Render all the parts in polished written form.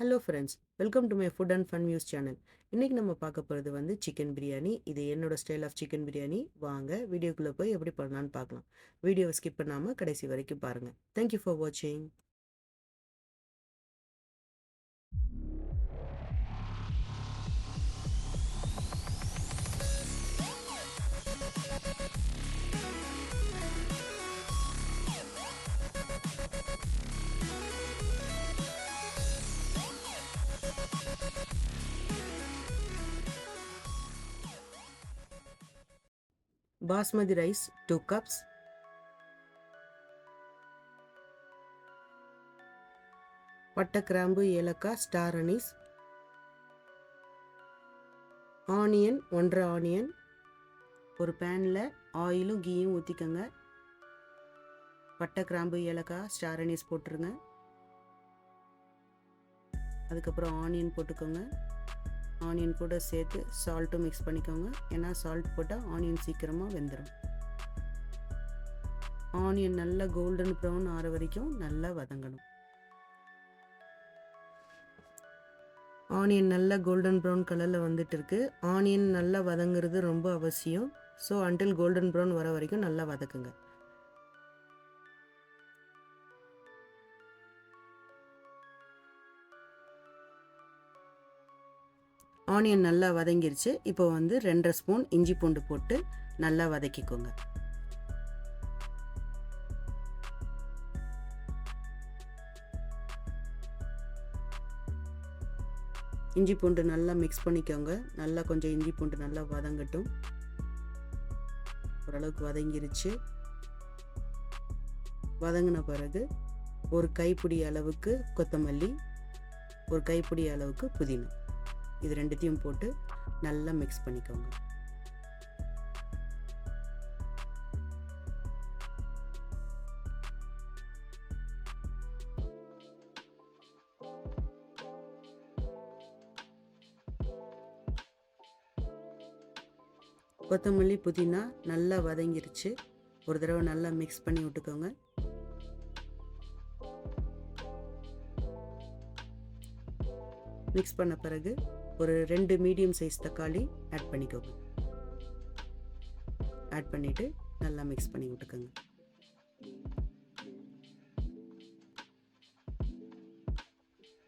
Hello friends, welcome to my foot and fun news channel. இன்றைக்கி நம்ம பார்க்க போகிறது வந்து சிக்கன் பிரியாணி. இது என்னோட ஸ்டைல் ஆஃப் சிக்கன் பிரியாணி. வாங்க வீடியோக்குள்ளே போய் எப்படி பண்ணலான்னு பார்க்கலாம். வீடியோவை ஸ்கிப் பண்ணாமல் கடைசி வரைக்கும் பாருங்கள். தேங்க்யூ ஃபார் வாட்சிங். பாஸ்மதி ரைஸ் 2 cups, பட்டை கிராம்பு ஏலக்காய் ஸ்டார் அனீஸ், ஆனியன் 1.5 ஆனியன். ஒரு பேனில் ஆயிலும் கீயும் ஊற்றிக்கோங்க. பட்டை கிராம்பு ஏலக்காய் ஸ்டார் அனீஸ் போட்டுருங்க. அதுக்கப்புறம் ஆனியன் போட்டுக்கோங்க. ஆனியன் கூட சேர்த்து சால்ட்டும் மிக்ஸ் பண்ணிக்கோங்க. ஏன்னா சால்ட் போட்டால் ஆனியன் சீக்கிரமாக வெந்துடும். ஆனியன் நல்லா கோல்டன் ப்ரௌன் ஆற வரைக்கும் நல்லா வதங்கணும். ஆனியன் நல்லா கோல்டன் ப்ரௌன் கலரில் வந்துட்டு இருக்கு. ஆனியன் நல்லா வதங்குறது ரொம்ப அவசியம். ஸோ அன்டில் கோல்டன் ப்ரௌன் வர வரைக்கும் நல்லா வதக்குங்க. ஆனியன் நல்லா வதங்கிருச்சு. இப்போ வந்து 2.5 ஸ்பூன் இஞ்சி பூண்டு போட்டு நல்லா வதக்கிக்கோங்க. இஞ்சி பூண்டு நல்லா மிக்ஸ் பண்ணிக்கோங்க. நல்லா கொஞ்சம் இஞ்சி பூண்டு நல்லா வதங்கட்டும். ஓரளவுக்கு வதங்கிருச்சு. வதங்கின பிறகு ஒரு கைப்பிடி அளவுக்கு கொத்தமல்லி, ஒரு கைப்பிடி அளவுக்கு புதினா, இது ரெண்டுத்தையும் போட்டு நல்லா மிக்ஸ் பண்ணிக்கோங்க. கொத்தமல்லி புதினா நல்லா வதங்கிருச்சு. ஒரு தடவை நல்லா மிக்ஸ் பண்ணி விட்டுக்கோங்க. மிக்ஸ் பண்ண பிறகு ஒரு 2 மீடியம் சைஸ் தக்காளி ஆட் பண்ணிக்கோங்க. ஆட் பண்ணிவிட்டு நல்லா மிக்ஸ் பண்ணி விட்டுக்கோங்க.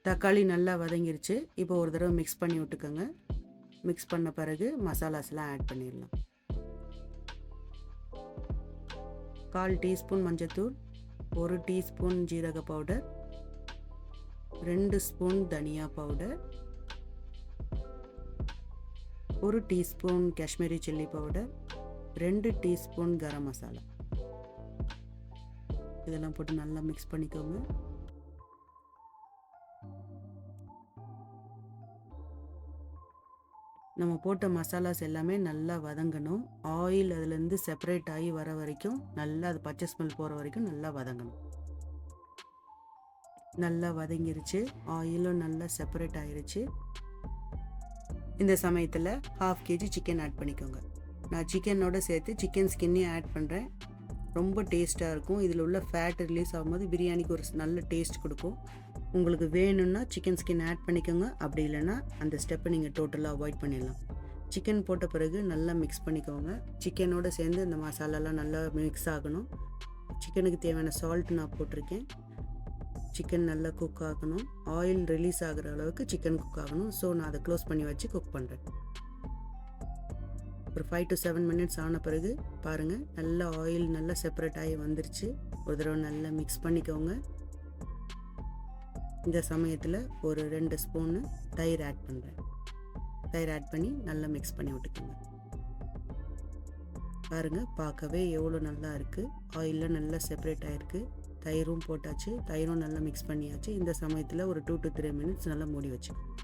தக்காளி நல்லா வதங்கிருச்சு. இப்போ ஒரு தடவை மிக்ஸ் பண்ணி விட்டுக்கோங்க. மிக்ஸ் பண்ண பிறகு மசாலாஸ்லாம் ஆட் பண்ணிடலாம். 1/4 டீஸ்பூன் மஞ்சத்தூள், 1 டீஸ்பூன் ஜீரக பவுடர், 2 ஸ்பூன் தனியா powder, 1 teaspoon Kashmiri chilli powder, 2 teaspoon garam masala. இதெல்லாம் போட்டு நல்லா மிக்ஸ் பண்ணிக்கோங்க. நம்ம போட்ட மசாலாஸ் எல்லாமே நல்லா வதங்கணும். ஆயில் அதுலேருந்து செப்பரேட் ஆகி வர வரைக்கும் நல்லா அது பச்சை ஸ்மெல் போகிற வரைக்கும் நல்லா வதங்கணும். நல்லா வதங்கிருச்சு. ஆயிலும் நல்லா செப்பரேட் ஆயிருச்சு. இந்த சமயத்தில் 1/2 kg சிக்கன் ஆட் பண்ணிக்கோங்க. நான் சிக்கனோட சேர்த்து சிக்கன் ஸ்கின்னையும் ஆட் பண்ணுறேன். ரொம்ப டேஸ்ட்டாக இருக்கும். இதில் உள்ள ஃபேட் ரிலீஸ் ஆகும்போது பிரியாணிக்கு ஒரு நல்ல டேஸ்ட் கொடுக்கும். உங்களுக்கு வேணும்னா சிக்கன் ஸ்கின் ஆட் பண்ணிக்கோங்க. அப்படி இல்லைன்னா அந்த ஸ்டெப்பை நீங்கள் டோட்டலாக அவாய்ட் பண்ணிடலாம். சிக்கன் போட்ட பிறகு நல்லா மிக்ஸ் பண்ணிக்கோங்க. சிக்கனோட சேர்ந்து இந்த மசாலாலாம் நல்லா மிக்ஸ் ஆகணும். சிக்கனுக்கு தேவையான சால்ட் நான் போட்டிருக்கேன். சிக்கன் நல்லா குக் ஆகணும். ஆயில் ரிலீஸ் ஆகிற அளவுக்கு சிக்கன் குக் ஆகணும். ஸோ நான் அதை க்ளோஸ் பண்ணி வச்சு குக் பண்ணுறேன். ஒரு 5 to 7 மினிட்ஸ் ஆன பிறகு பாருங்கள், நல்லா ஆயில் நல்லா செப்பரேட் ஆகி வந்துருச்சு. ஒரு தடவை நல்லா மிக்ஸ் பண்ணிக்கோங்க. இந்த சமயத்தில் ஒரு 2 ஸ்பூனு தயிர் ஆட் பண்ணுறேன். தயிர் ஆட் பண்ணி நல்லா மிக்ஸ் பண்ணி விட்டுக்கோங்க. பாருங்கள், பார்க்கவே எவ்வளோ நல்லா இருக்குது. ஆயிலில் நல்லா செப்பரேட் ஆகிருக்கு. தயிரும் போட்டாச்சு. தயிரும் நல்லா மிக்ஸ் பண்ணியாச்சு. இந்த சமயத்தில் ஒரு 2 to 3 மினிட்ஸ் நல்லா மூடி வச்சுக்கோங்க.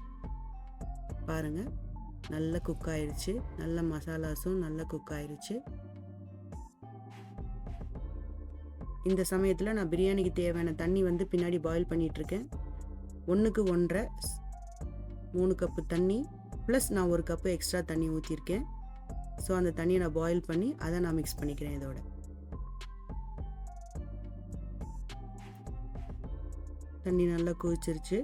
பாருங்கள், நல்லா குக் ஆயிடுச்சு. நல்ல மசாலாஸும் நல்லா குக் ஆயிடுச்சு. இந்த சமயத்தில் நான் பிரியாணிக்கு தேவையான தண்ணி வந்து பின்னாடி பாயில் பண்ணிகிட்ருக்கேன். 1க்கு 1.5 3 கப்பு தண்ணி ப்ளஸ் நான் 1 கப்பு எக்ஸ்ட்ரா தண்ணி ஊற்றிருக்கேன். ஸோ அந்த தண்ணியை நான் பாயில் பண்ணி அதை நான் மிக்ஸ் பண்ணிக்கிறேன். இதோட தண்ணி நல்லா கொதிச்சிருச்சு.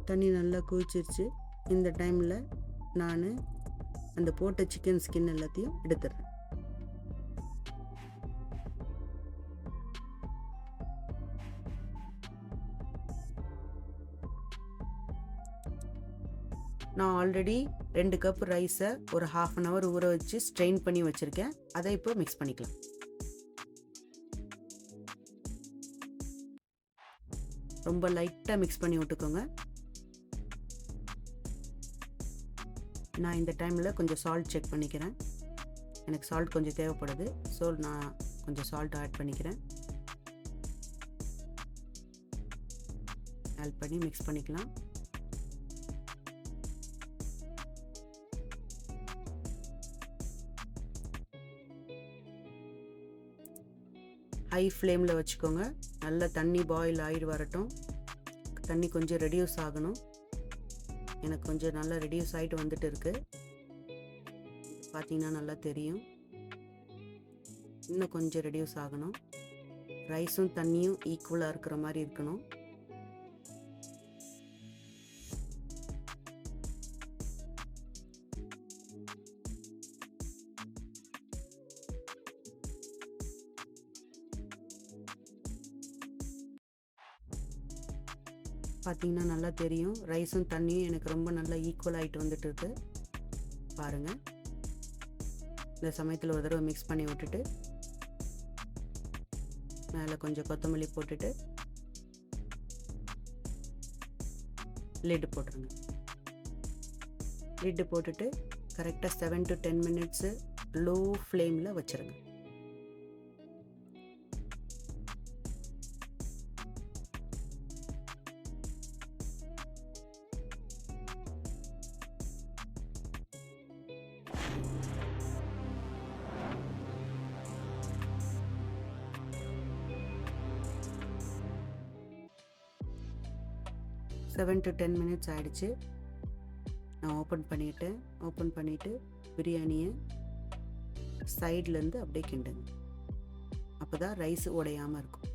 தண்ணி நல்லா கொதிச்சிருச்சு. இந்த டைமில் நான் அந்த போட்ட சிக்கன் ஸ்கின் எல்லாத்தையும் எடுத்துடுறேன். நான் ஆல்ரெடி 2 கப் ரைஸை ஒரு 1/2 hour ஊற வச்சு ஸ்ட்ரெயின் பண்ணி வச்சுருக்கேன். அதை இப்போ மிக்ஸ் பண்ணிக்கலாம். ரொம்ப லைட்டாக மிக்ஸ் பண்ணி விட்டுக்கோங்க. நான் இந்த டைமில் கொஞ்சம் சால்ட் செக் பண்ணிக்கிறேன். எனக்கு சால்ட் கொஞ்சம் தேவைப்படுது. ஸோ நான் கொஞ்சம் சால்ட் ஆட் பண்ணிக்கிறேன். ஆட் பண்ணி மிக்ஸ் பண்ணிக்கலாம். ஹை ஃப்ளேமில் வச்சுக்கோங்க. நல்லா தண்ணி பாயில் ஆகிட்டு வரட்டும். தண்ணி கொஞ்சம் ரெடியூஸ் ஆகணும். எனக்கு கொஞ்சம் நல்லா ரெடியூஸ் ஆகிட்டு வந்துட்டு இருக்கு. பார்த்தீங்கன்னா நல்லா தெரியும். இன்னும் கொஞ்சம் ரெடியூஸ் ஆகணும். ரைஸும் தண்ணியும் ஈக்குவலாக இருக்கிற மாதிரி இருக்கணும். பார்த்தீங்கன்னா நல்லா தெரியும். ரைஸும் தண்ணியும் எனக்கு ரொம்ப நல்லா ஈக்குவல் ஆகிட்டு வந்துட்டு இருக்கு. பாருங்கள். இந்த சமயத்தில் ஒரு தடவை மிக்ஸ் பண்ணி விட்டுட்டு மேலே கொஞ்சம் கொத்தமல்லி போட்டுட்டு லிட்டு போட்டுருங்க. லிட்டு போட்டுட்டு கரெக்டாக 7 to 10 minutes லோ ஃப்ளேமில் வச்சுருங்க. செவன் to 10 minutes ஆகிடுச்சு. நான் ஓப்பன் பண்ணிவிட்டு பிரியாணியை சைட்லேருந்து அப்படியே கிண்டுங்க. அப்போ தான் ரைஸ் உடையாமல் இருக்கும்.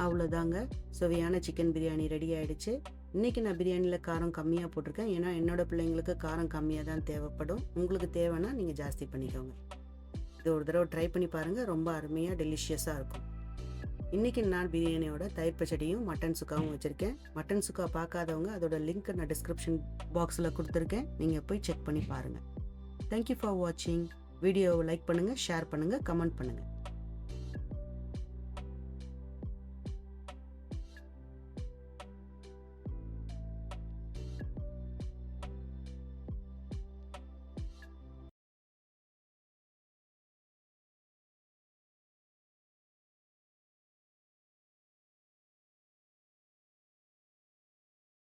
அவ்வளோதாங்க, சுவையான சிக்கன் பிரியாணி ரெடி ஆகிடுச்சு. இன்றைக்கி நான் பிரியாணியில் காரம் கம்மியாக போட்டிருக்கேன். ஏன்னா என்னோடய பிள்ளைங்களுக்கு காரம் கம்மியாக தான் தேவைப்படும். உங்களுக்கு தேவைன்னா நீங்கள் ஜாஸ்தி பண்ணிக்கோங்க. இது ஒரு தடவை ட்ரை பண்ணி பாருங்கள். ரொம்ப அருமையாக டெலிஷியஸாக இருக்கும். இன்றைக்கி நான் பிரியாணியோட தயிர் பச்சடியும் மட்டன் சுக்காவும் வச்சுருக்கேன். மட்டன் சுக்கா பார்க்காதவங்க அதோட லிங்க் நான் டிஸ்கிரிப்ஷன் பாக்ஸில் கொடுத்துருக்கேன். நீங்கள் போய் செக் பண்ணி பாருங்கள். தேங்க்யூ ஃபார் வாட்சிங். வீடியோவை லைக் பண்ணுங்கள், ஷேர் பண்ணுங்கள், கமெண்ட் பண்ணுங்கள்.